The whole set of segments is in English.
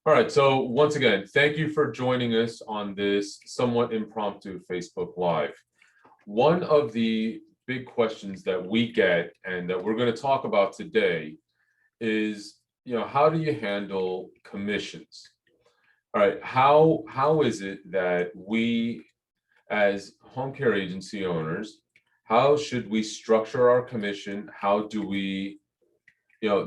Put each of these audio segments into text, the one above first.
All right, so once again, thank you for joining us on this somewhat impromptu Facebook Live. One of the big questions that we get and that we're going to talk about today is, how do you handle commissions? All right, how is it that we as home care agency owners, how should we structure our commission? How do we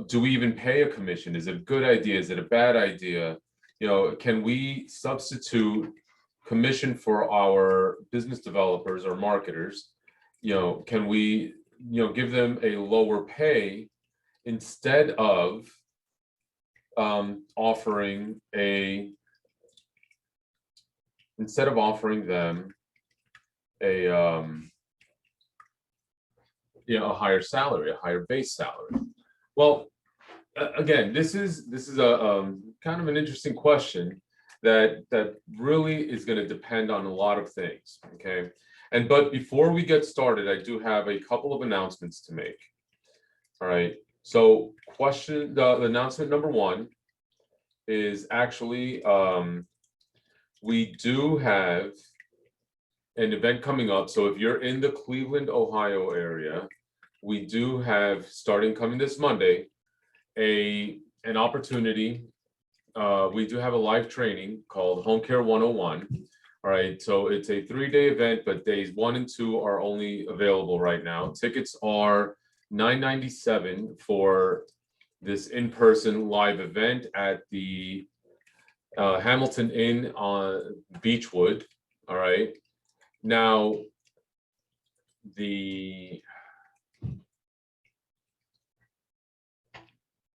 do we even pay a commission? Is it a good idea? Is it a bad idea? Can we substitute commission for our business developers or marketers? Can we, give them a lower pay instead of offering them a a higher salary, a higher base salary? Well, again, this is a kind of an interesting question that really is going to depend on a lot of things. Okay, but before we get started, I do have a couple of announcements to make. All right. So, the announcement number one is actually we do have an event coming up. So if you're in the Cleveland, Ohio area, we do have, starting coming this Monday, an opportunity. We do have a live training called Homecare 101. All right, so it's a 3-day event, but days 1 and 2 are only available right now. Tickets are $9.97 for this in-person live event at the Hamilton Inn on Beechwood. All right, now the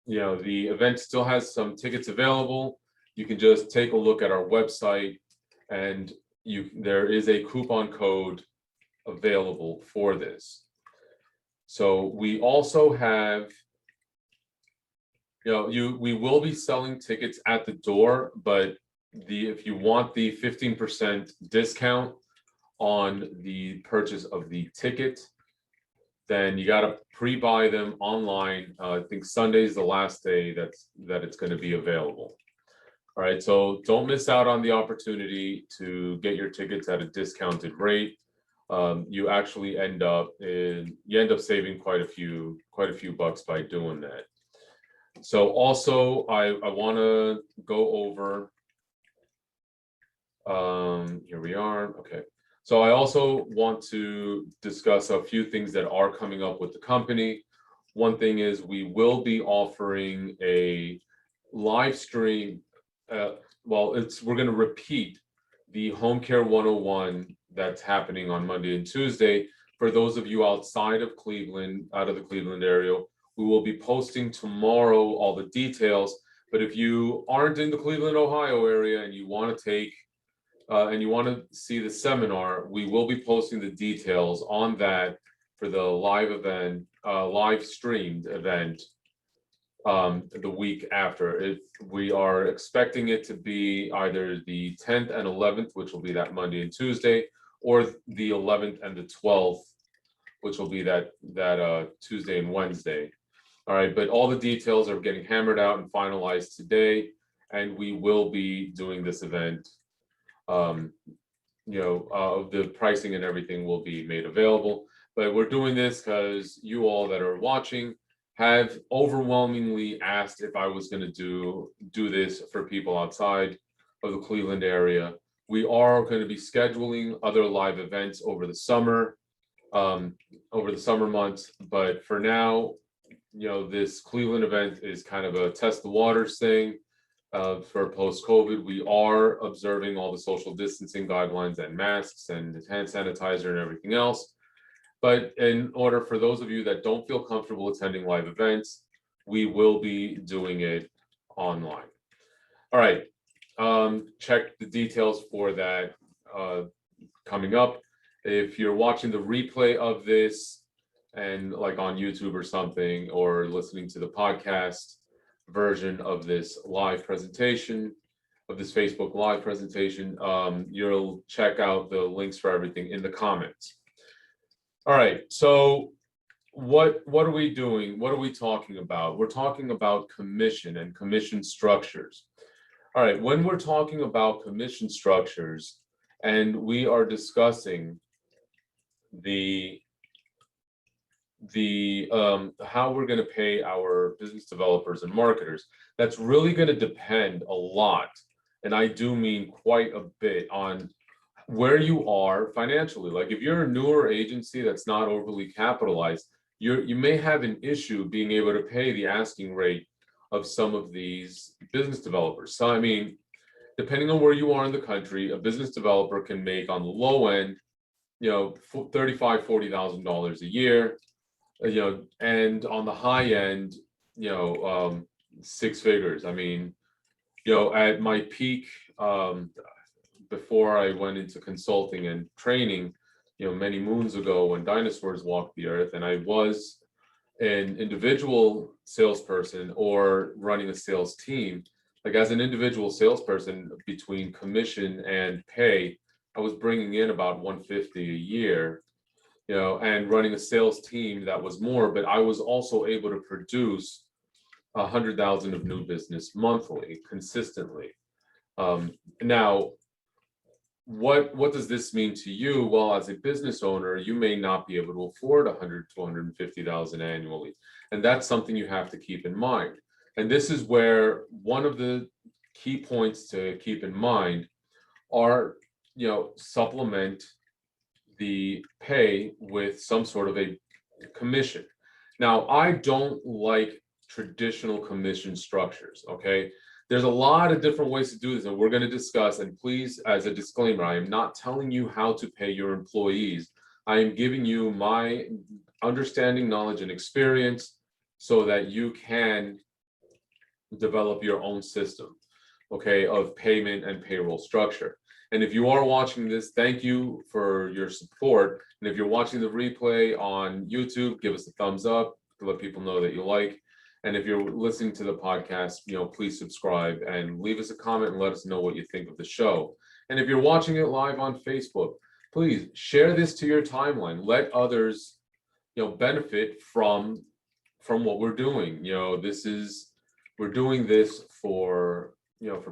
event still has some tickets available. You can just take a look at our website, and there is a coupon code available for this. So we also have, we will be selling tickets at the door, but if you want the 15% discount on the purchase of the ticket, then you got to pre-buy them online. I think Sunday is the last day that it's going to be available. All right, so don't miss out on the opportunity to get your tickets at a discounted rate. You actually end up saving quite a few bucks by doing that. So also, I want to go over. Here we are. Okay. So I also want to discuss a few things that are coming up with the company. One thing is we will be offering a live stream. We're going to repeat the Home Care 101 that's happening on Monday and Tuesday. For those of you outside of Cleveland, out of the Cleveland area, we will be posting tomorrow all the details. But if you aren't in the Cleveland, Ohio area and you want to see the seminar, we will be posting the details on that for the live event, live streamed event the week after. We are expecting it to be either the 10th and 11th, which will be that Monday and Tuesday, or the 11th and the 12th, which will be that Tuesday and Wednesday. All right, but all the details are getting hammered out and finalized today, and we will be doing this event. The pricing and everything will be made available, but we're doing this because you all that are watching have overwhelmingly asked if I was going to do this for people outside of the Cleveland area. We are going to be scheduling other live events over the summer months, but for now, this Cleveland event is kind of a test the waters thing. For post-COVID, we are observing all the social distancing guidelines and masks and hand sanitizer and everything else. But in order for those of you that don't feel comfortable attending live events, we will be doing it online. All right, check the details for that coming up. If you're watching the replay of this and like on YouTube or something, or listening to the podcast version of this live presentation, of this Facebook live presentation, you'll check out the links for everything in the comments. All right, so what are we doing? What are we talking about? We're talking about commission and commission structures. All right, when we're talking about commission structures and we are discussing the how we're going to pay our business developers and marketers, that's really going to depend a lot, and I do mean quite a bit, on where you are financially. Like if you're a newer agency that's not overly capitalized, you may have an issue being able to pay the asking rate of some of these business developers. So I mean, depending on where you are in the country, a business developer can make on the low end, $35,000-$40,000 a year, and on the high end, six figures. I mean, at my peak, before I went into consulting and training, many moons ago when dinosaurs walked the earth, and I was an individual salesperson or running a sales team. Like as an individual salesperson, between commission and pay, I was bringing in about 150 a year, and running a sales team that was more, but I was also able to produce 100,000 of new business monthly, consistently. Now, what does this mean to you? Well, as a business owner, you may not be able to afford 100 to 150,000 annually, and that's something you have to keep in mind. And this is where one of the key points to keep in mind are, supplement the pay with some sort of a commission. Now, I don't like traditional commission structures, okay? There's a lot of different ways to do this, and we're going to discuss. And please, as a disclaimer, I am not telling you how to pay your employees. I am giving you my understanding, knowledge, and experience so that you can develop your own system, okay, of payment and payroll structure. And if you are watching this, thank you for your support. And if you're watching the replay on YouTube, give us a thumbs up to let people know that you like. And if you're listening to the podcast, please subscribe and leave us a comment and let us know what you think of the show. And if you're watching it live on Facebook, please share this to your timeline. Let others, benefit from what we're doing. We're doing this for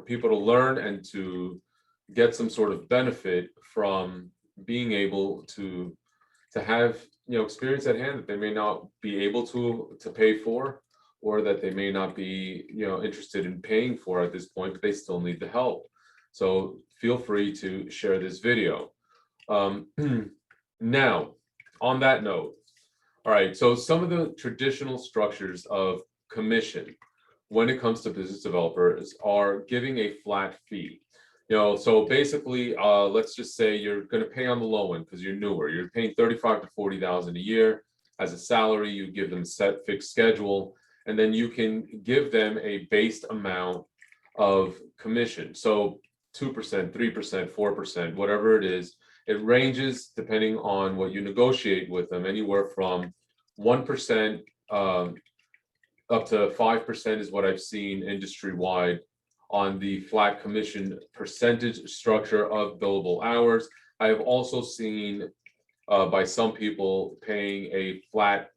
people to learn and to get some sort of benefit from being able to have experience at hand that they may not be able to pay for, or that they may not be interested in paying for at this point, but they still need the help. So feel free to share this video. Now, on that note, all right, so some of the traditional structures of commission when it comes to business developers are giving a flat fee. So basically, let's just say you're going to pay on the low end because you're newer. You're paying 35 to 40,000 a year as a salary. You give them a set fixed schedule, and then you can give them a based amount of commission. So 2%, 3%, 4%, whatever it is. It ranges depending on what you negotiate with them, anywhere from 1% up to 5% is what I've seen industry-wide on the flat commission percentage structure of billable hours. I have also seen by some people paying a flat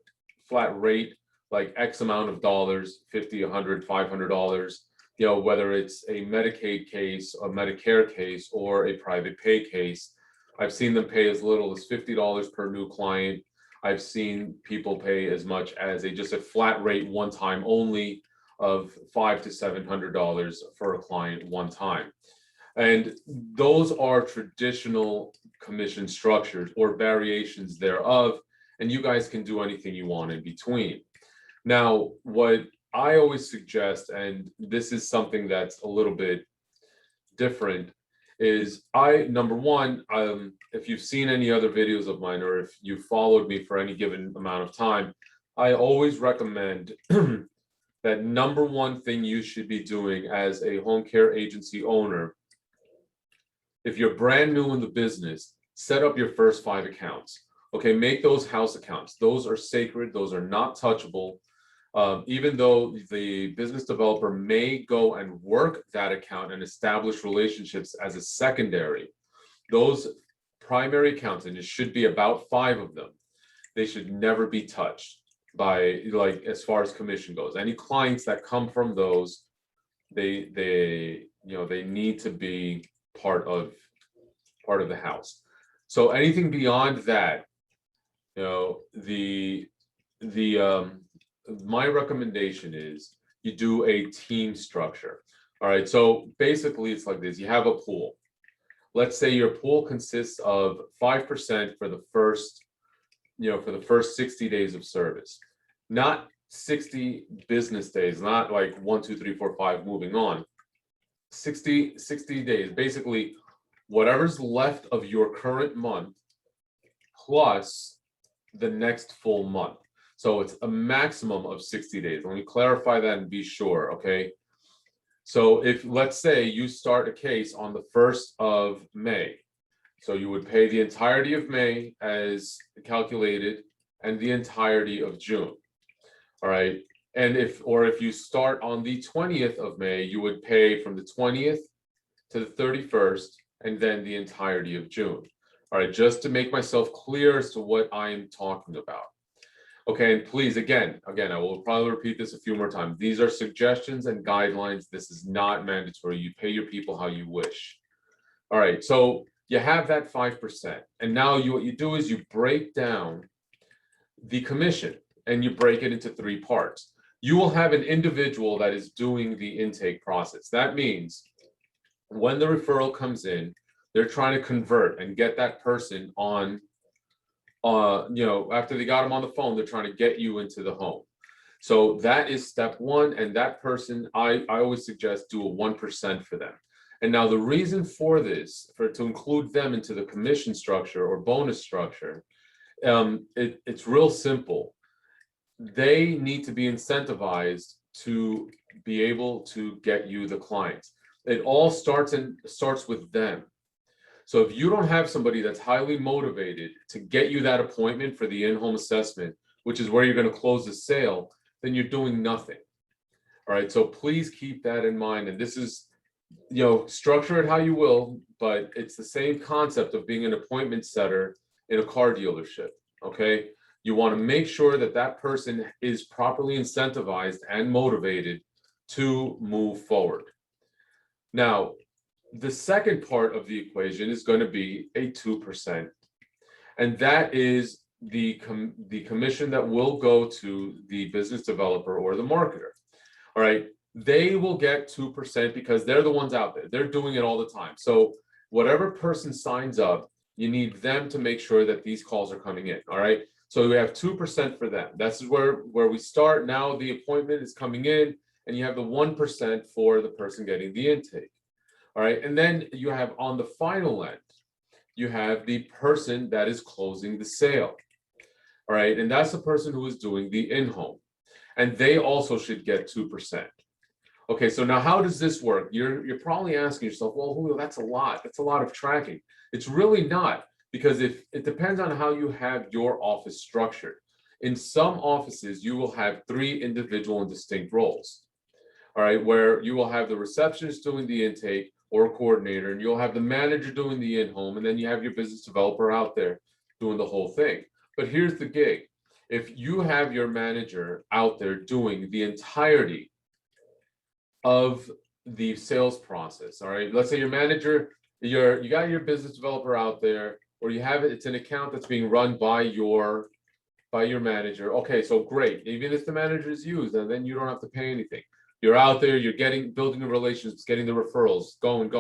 rate, like X amount of dollars, 50, 100, $500, whether it's a Medicaid case, a Medicare case, or a private pay case. I've seen them pay as little as $50 per new client. I've seen people pay as much as just a flat rate one time only of $500 to $700 for a client one time. And those are traditional commission structures or variations thereof, and you guys can do anything you want in between. Now, what I always suggest, and this is something that's a little bit different, is number one, if you've seen any other videos of mine, or if you followed me for any given amount of time, I always recommend that number one thing you should be doing as a home care agency owner, if you're brand new in the business, set up your first 5 accounts. Okay, make those house accounts. Those are sacred. Those are not touchable. Even though the business developer may go and work that account and establish relationships as a secondary, those primary accounts, and it should be about 5 of them, they should never be touched by, like, as far as commission goes. Any clients that come from those, they they need to be part of the house. So anything beyond that, my recommendation is you do a team structure. All right, so basically it's like this: you have a pool. Let's say your pool consists of 5% for the first, for the first 60 days of service, not 60 business days, not like 1, 2, 3, 4, 5 moving on. 60 days, basically whatever's left of your current month plus the next full month. So it's a maximum of 60 days. Let me clarify that and be sure, okay? So if, let's say you start a case on the 1st of May, so you would pay the entirety of May as calculated and the entirety of June. All right. And if you start on the 20th of May, you would pay from the 20th to the 31st and then the entirety of June. All right, just to make myself clear as to what I'm talking about. Okay, and please, again, I will probably repeat this a few more times. These are suggestions and guidelines. This is not mandatory. You pay your people how you wish. All right, so you have that 5%. And now what you do is you break down the commission and you break it into 3 parts. You will have an individual that is doing the intake process. That means when the referral comes in, they're trying to convert and get that person on, after they got them on the phone, they're trying to get you into the home. So that is step 1. And that person, I always suggest do a 1% for them. And now the reason for this, to include them into the commission structure or bonus structure, it's real simple. They need to be incentivized to be able to get you the clients. It all starts with them. So if you don't have somebody that's highly motivated to get you that appointment for the in-home assessment, which is where you're going to close the sale, then you're doing nothing. All right, so please keep that in mind. And this is, structure it how you will, but it's the same concept of being an appointment setter in a car dealership. Okay, you want to make sure that that person is properly incentivized and motivated to move forward. Now, the second part of the equation is going to be a 2%, and that is the commission that will go to the business developer or the marketer. All right, they will get 2% because they're the ones out there. They're doing it all the time. So whatever person signs up, you need them to make sure that these calls are coming in. All right, so we have 2% for them. That's where we start. Now the appointment is coming in, and you have the 1% for the person getting the intake. All right, and then you have on the final end, you have the person that is closing the sale. All right, and that's the person who is doing the in-home, and they also should get 2%. Okay, so now how does this work? You're probably asking yourself, well, Julio, that's a lot. That's a lot of tracking. It's really not, because if it depends on how you have your office structured. In some offices, you will have 3 individual and distinct roles. All right, where you will have the receptionist doing the intake or a coordinator, and you'll have the manager doing the in-home, and then you have your business developer out there doing the whole thing. But here's the gig. If you have your manager out there doing the entirety of the sales process, all right, let's say your manager, you got your business developer out there, or you have it's an account that's being run by your manager. Okay, so great. Even if the manager is used, and then you don't have to pay anything. You're out there, you're building the relationships, getting the referrals, going.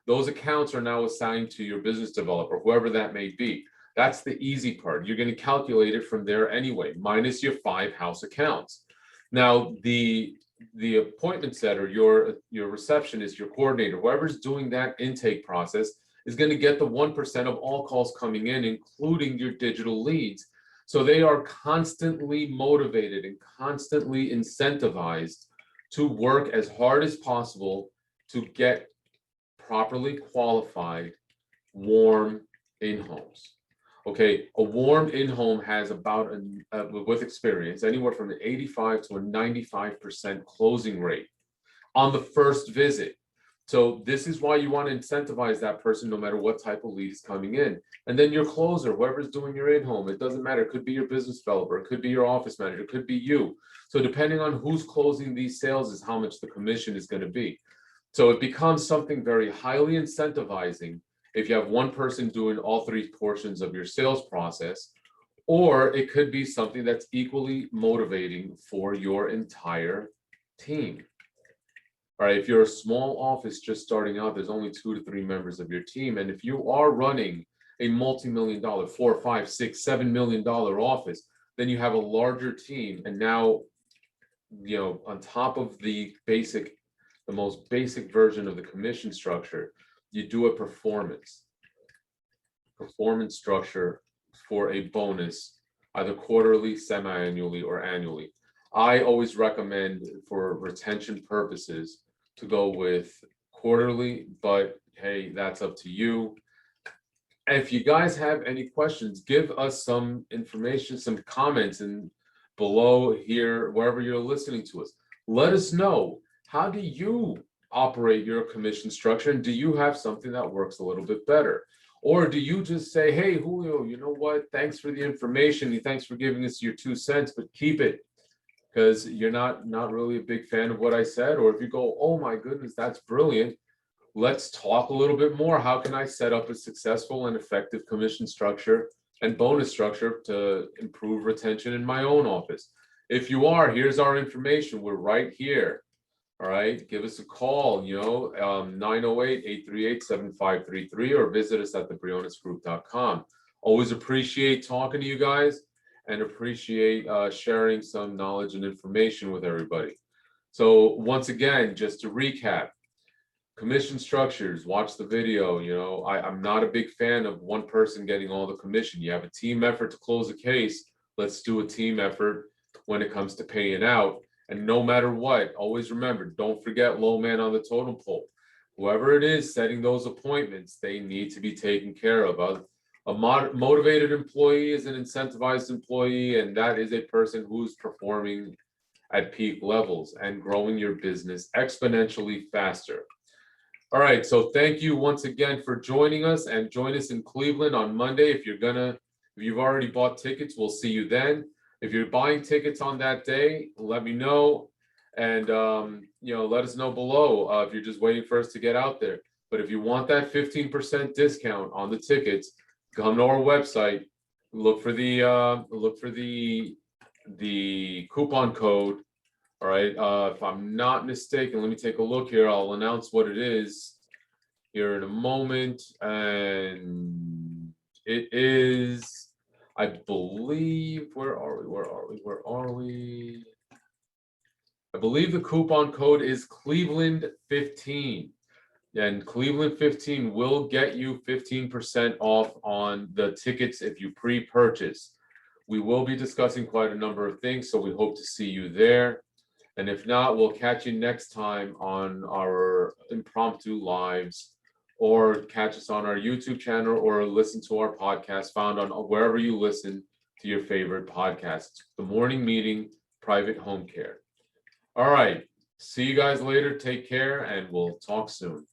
Those accounts are now assigned to your business developer, whoever that may be. That's the easy part. You're going to calculate it from there anyway, minus your 5 house accounts. Now, the appointment setter, your receptionist, your coordinator, whoever's doing that intake process is going to get the 1% of all calls coming in, including your digital leads. So they are constantly motivated and constantly incentivized to work as hard as possible to get properly qualified warm in-homes. Okay, a warm in-home has about, with experience, anywhere from an 85 to a 95% closing rate on the first visit. So this is why you want to incentivize that person no matter what type of lead is coming in. And then your closer, whoever's doing your in-home, it doesn't matter. It could be your business developer, it could be your office manager, it could be you. So depending on who's closing these sales is how much the commission is going to be. So it becomes something very highly incentivizing if you have one person doing all three portions of your sales process, or it could be something that's equally motivating for your entire team. All right, if you're a small office just starting out, there's only 2 to 3 members of your team. And if you are running a multi-million dollar, $4, $5, $6, $7 million office, then you have a larger team. And now, on top of the most basic version of the commission structure, you do a performance structure for a bonus, either quarterly, semi-annually, or annually. I always recommend, for retention purposes, to go with quarterly, but hey, that's up to you. And if you guys have any questions, give us some information, some comments, and below here, wherever you're listening to us, let us know, how do you operate your commission structure, and do you have something that works a little bit better? Or do you just say, hey, Julio, you know what? Thanks for the information. Thanks for giving us your 2 cents, but keep it, because you're not really a big fan of what I said. Or if you go, oh my goodness, that's brilliant, let's talk a little bit more. How can I set up a successful and effective commission structure and bonus structure to improve retention in my own office? If you are, here's our information. We're right here. All right, give us a call, 908-838-7533, or visit us at thebrionesgroup.com. Always appreciate talking to you guys, and appreciate sharing some knowledge and information with everybody. So once again, just to recap, commission structures, watch the video. I'm not a big fan of one person getting all the commission. You have a team effort to close a case. Let's do a team effort when it comes to paying out. And no matter what, always remember, don't forget low man on the totem pole. Whoever it is setting those appointments, they need to be taken care of. A motivated employee is an incentivized employee, and that is a person who's performing at peak levels and growing your business exponentially faster. All right, so thank you once again for joining us, and join us in Cleveland on Monday. If you've already bought tickets, we'll see you then. If you're buying tickets on that day, let me know, and let us know below if you're just waiting for us to get out there. But if you want that 15% discount on the tickets, come to our website, look for the coupon code. All right, if I'm not mistaken, let me take a look here. I'll announce what it is here in a moment, and it is, I believe, where are we? I believe the coupon code is Cleveland 15. And Cleveland 15 will get you 15% off on the tickets if you pre-purchase. We will be discussing quite a number of things, so we hope to see you there. And if not, we'll catch you next time on our impromptu lives, or catch us on our YouTube channel, or listen to our podcast found on wherever you listen to your favorite podcasts. The Morning Meeting, Private Home Care. All right. See you guys later. Take care, and we'll talk soon.